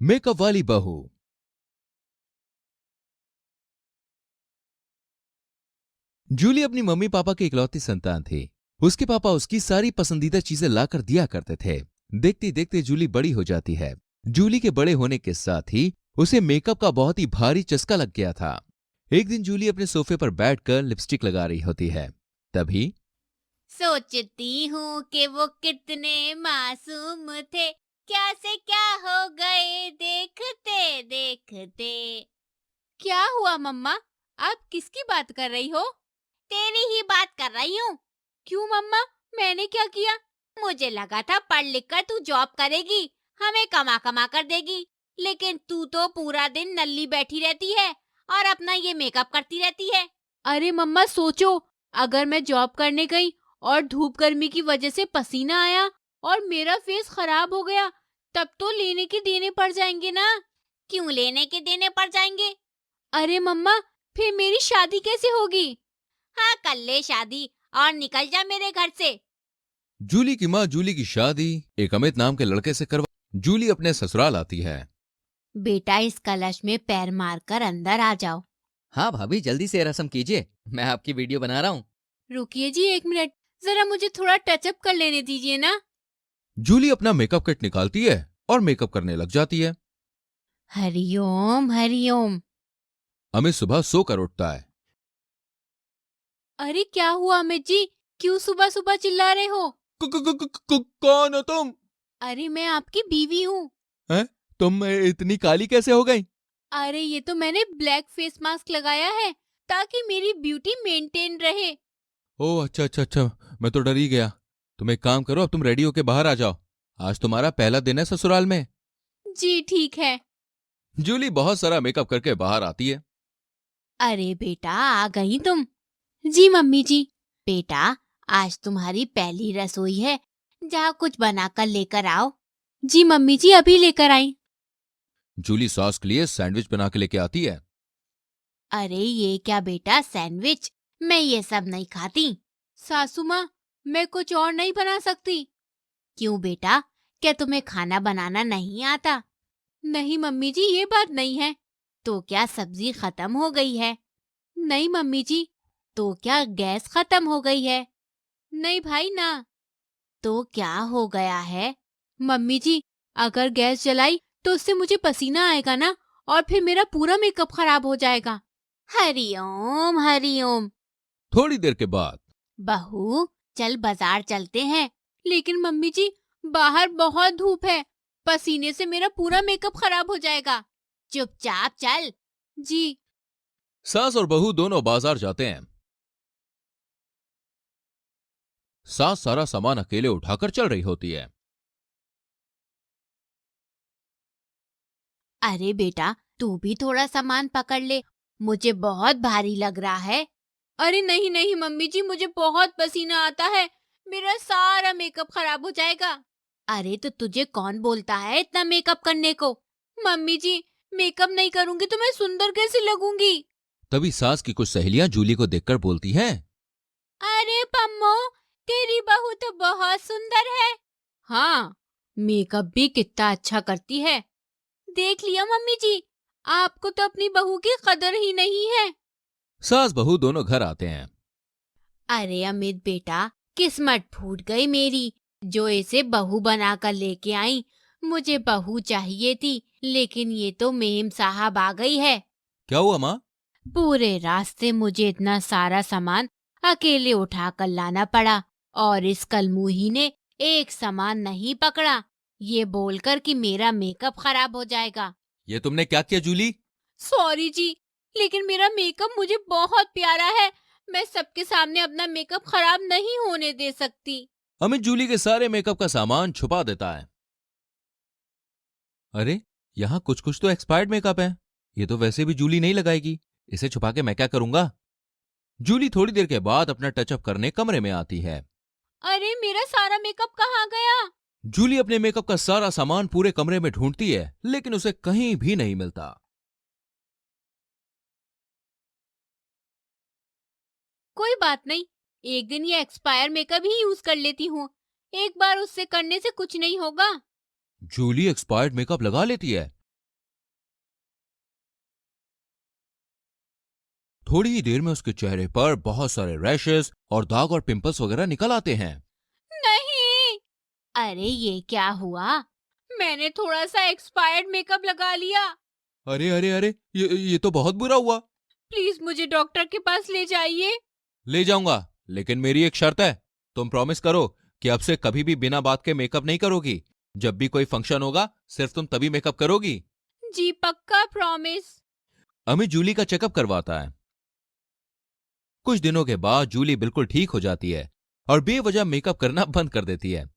Makeup वाली बहू। जूली अपनी मम्मी पापा की इकलौती संतान थी। उसके पापा उसकी सारी पसंदीदा चीजें लाकर दिया करते थे। देखते देखते जूली बड़ी हो जाती है। जूली के बड़े होने के साथ ही उसे मेकअप का बहुत ही भारी चस्का लग गया था। एक दिन जूली अपने सोफे पर बैठकर लिपस्टिक लगा रही होती है। तभी सोचती हूँ कि वो कितने मासूम थे, क्या से क्या हो गए देखते देखते। क्या हुआ मम्मा? आप किसकी बात कर रही हो? तेरी ही बात कर रही हूँ। क्यों मम्मा? मैंने क्या किया? मुझे लगा था पढ़ लिख कर तू जॉब करेगी, हमें कमा कमा कर देगी, लेकिन तू तो पूरा दिन नल्ली बैठी रहती है और अपना ये मेकअप करती रहती है। अरे मम्मा सोचो, अगर मैं जॉब करने गई और धूप गर्मी की वजह से पसीना आया और मेरा फेस खराब हो गया, तब तो लेने के देने पड़ जाएंगे ना। क्यों लेने के देने पड़ जाएंगे? अरे मम्मा, फिर मेरी शादी कैसे होगी? हाँ, कर ले शादी और निकल जा मेरे घर से। जूली की माँ जूली की शादी एक अमित नाम के लड़के से करवा जूली अपने ससुराल आती है। बेटा, इस कलश में पैर मारकर अंदर आ जाओ। हाँ भाभी, जल्दी से रस्म कीजिए, मैं आपकी वीडियो बना रहा हूँ। रुकिए जी, एक मिनट, जरा मुझे थोड़ा टचअप कर लेने दीजिए ना। जूली अपना मेकअप किट निकालती है और मेकअप करने लग जाती है। हरिओम हरिओम। अमित सुबह सोकर उठता है। अरे क्या हुआ अमित जी? क्यों सुबह सुबह चिल्ला रहे हो? कौन हो तुम? अरे मैं आपकी बीवी हूँ। हैं? तुम इतनी काली कैसे हो गई? अरे ये तो मैंने ब्लैक फेस मास्क लगाया है ताकि मेरी ब्यूटी मेंटेन रहे। ओह अच्छा अच्छा अच्छा, मैं तो डर ही गया। तुम एक काम करो, अब तुम रेडी होके बाहर आ जाओ। आज तुम्हारा पहला दिन है ससुराल में। जी ठीक है। जूली बहुत सारा मेकअप करके बाहर आती है। अरे बेटा, आ गई तुम? जी मम्मी जी। बेटा, आज तुम्हारी पहली रसोई है, जाओ कुछ बनाकर लेकर आओ। जी मम्मी जी, अभी लेकर आई। जूली सॉस के लिए सैंडविच बना के लेके आती है। अरे ये क्या बेटा, सैंडविच? मैं ये सब नहीं खाती। सासू माँ, मैं कुछ और नहीं बना सकती? क्यों बेटा, क्या तुम्हें खाना बनाना नहीं आता? नहीं मम्मी जी, ये बात नहीं है। तो क्या सब्जी खत्म हो गई है? नहीं मम्मी जी। तो क्या गैस खत्म हो गई है? नहीं भाई ना। तो क्या हो गया है? मम्मी जी, अगर गैस जलाई तो उससे मुझे पसीना आएगा ना, और फिर मेरा पूरा मेकअप खराब हो जाएगा। हरिओम हरिओम। थोड़ी देर के बाद बहू, चल बाजार चलते हैं। लेकिन मम्मी जी, बाहर बहुत धूप है, पसीने से मेरा पूरा मेकअप खराब हो जाएगा। चुपचाप चल। जी। सास और बहू दोनों बाजार जाते हैं। सास सारा सामान अकेले उठाकर चल रही होती है। अरे बेटा, तू भी थोड़ा सामान पकड़ ले, मुझे बहुत भारी लग रहा है। अरे नहीं नहीं मम्मी जी, मुझे बहुत पसीना आता है, मेरा सारा मेकअप खराब हो जाएगा। अरे तो तुझे कौन बोलता है इतना मेकअप करने को? मम्मी जी, मेकअप नहीं करूंगी तो मैं सुंदर कैसे लगूंगी? तभी सास की कुछ सहेलियां जूली को देखकर बोलती हैं। अरे पम्मो, तेरी बहू तो बहुत सुंदर है। हाँ, मेकअप भी कितना अच्छा करती है। देख लिया मम्मी जी, आपको तो अपनी बहू की कदर ही नहीं है। सास बहू दोनों घर आते हैं। अरे अमित बेटा, किस्मत फूट गई मेरी, जो इसे बहू बनाकर लेके आई। मुझे बहू चाहिए थी, लेकिन ये तो मेम साहब आ गई है। क्या हुआ माँ? पूरे रास्ते मुझे इतना सारा सामान अकेले उठाकर लाना पड़ा, और इस कलमुही ने एक सामान नहीं पकड़ा, ये बोलकर कि मेरा मेकअप खराब हो जाएगा। ये तुमने क्या किया जूली? सॉरी जी, लेकिन मेरा मेकअप मुझे बहुत प्यारा है, मैं सबके सामने अपना मेकअप खराब नहीं होने दे सकती। अमित जूली के सारे मेकअप का सामान छुपा देता है। अरे, यहाँ कुछ कुछ तो एक्सपायर्ड मेकअप है। ये तो वैसे भी जूली नहीं लगाएगी। इसे छुपा के मैं क्या करूंगा? जूली थोड़ी देर के बाद अपना टचअप करने कमरे में आती है। अरे मेरा सारा मेकअप कहाँ गया? जूली अपने मेकअप का सारा सामान पूरे कमरे में ढूंढती है, लेकिन उसे कहीं भी नहीं मिलता। कोई बात नहीं, एक दिन ये एक्सपायर मेकअप ही यूज कर लेती हूँ, एक बार उससे करने से कुछ नहीं होगा। जूली एक्सपायर्ड मेकअप लगा लेती है, थोड़ी ही देर में उसके चेहरे पर बहुत सारे रैशेस और दाग और पिंपल्स वगैरह निकल आते हैं। नहीं, अरे ये क्या हुआ? मैंने थोड़ा सा एक्सपायर्ड मेकअप लगा लिया। अरे अरे अरे, ये तो बहुत बुरा हुआ। प्लीज मुझे डॉक्टर के पास ले जाइए। ले जाऊंगा, लेकिन मेरी एक शर्त है। तुम प्रॉमिस करो कि अब से कभी भी बिना बात के मेकअप नहीं करोगी। जब भी कोई फंक्शन होगा सिर्फ तुम तभी मेकअप करोगी। जी पक्का, प्रॉमिस। अमित जूली का चेकअप करवाता है। कुछ दिनों के बाद जूली बिल्कुल ठीक हो जाती है और बेवजह मेकअप करना बंद कर देती है।